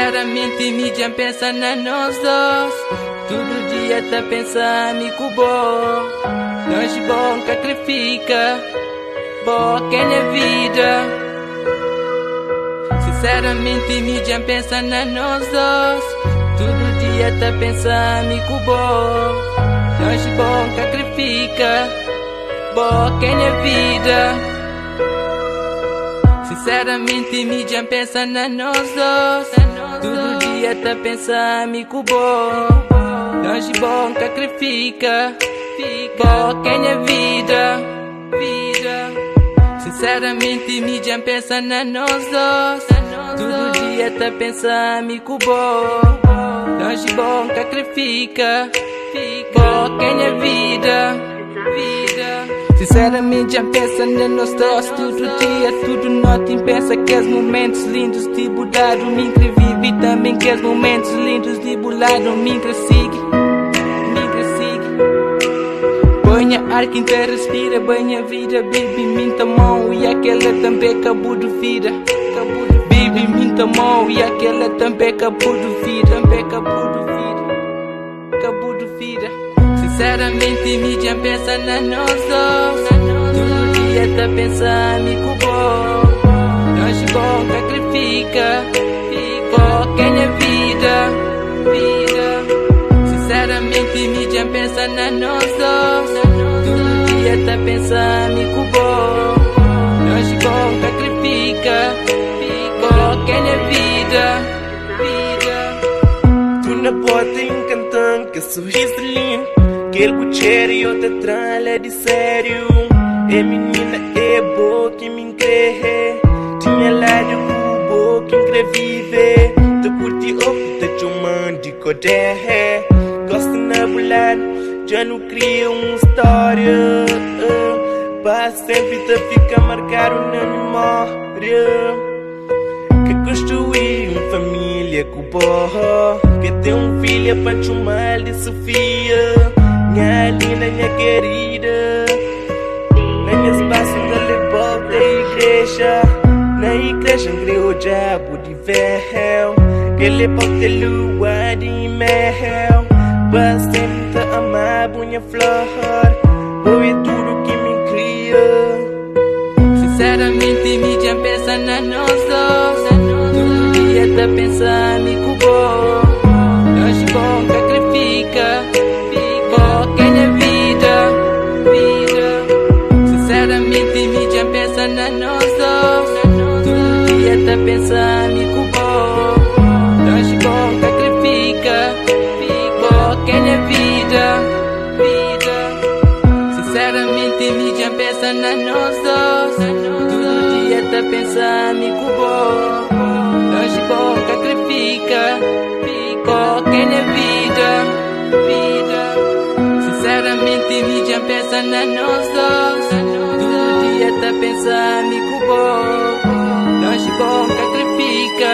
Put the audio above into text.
Sinceramente, mídia pensa na nós dois. Todo dia tá pensando em bom. Nós bom sacrifica, bom que é vida. Sinceramente, mídia pensa na nós dois. Todo dia tá pensando em bom. Nós bom sacrifica, bom que é vida. Sinceramente, mídia pensa na nós dois. Todo dia tá pensando em bom. Nós bom sacrifica, bom que é vida. Sinceramente, mídia pensa na nós dois. Todo dia tá pensando em bom. Nós bom sacrifica, bom que é vida. Sinceramente já pensa na nós dois. Todo dia, tudo noite pensa que os momentos lindos de bulado me vive e também que os momentos lindos de bulado me sigue. Banha ar que inteira respira, banha vida, baby, minta mão e aquela também acabou de vida. Baby, minta mão e aquela também acabou de vida, acabou de vida. Sinceramente, mídia pensa na nós dois. Todo dia tá pensando em bom. Nós bom sacrifica, bom que é vida. Sinceramente, mídia pensa na nós dois. Todo dia tá pensando em bom. Nós bom sacrifica, bom que é vida. Tu na porta encantando, que sorriso lindo. Aquele bucheiro e outra tralha de sério. É menina, é boa que me encrê. Tinha lá de cubo que viver. Te curti o te chuman de codé. Gosto na bular, já não cria uma história. Para sempre te fica marcado na memória. Que construí uma família com boa. Que tem filha para chamar de Sofia. Minha linda, minha querida. Na minha espaço da volta da igreja. Na igreja criou o diabo de véu. Que ele volta lua de mel. Para sempre te amar, bunha flor. Foi tudo que me cria. Sinceramente, mídia pensa na nós dois. Todo dia tá pensando em bom. Nós bom sacrifica, bom que é vida. Sinceramente, mídia pensa na nós dois. Todo dia tá pensando em bom. Nós bom sacrifica, bom que é vida. Sinceramente, mídia pensa na nós dois. Todo dia tá pensando em bom. Nós bom sacrifica, bom que é vida. Sinceramente, mídia pensa na nós dois. Todo dia tá pensando em bom. Nós bom sacrifica,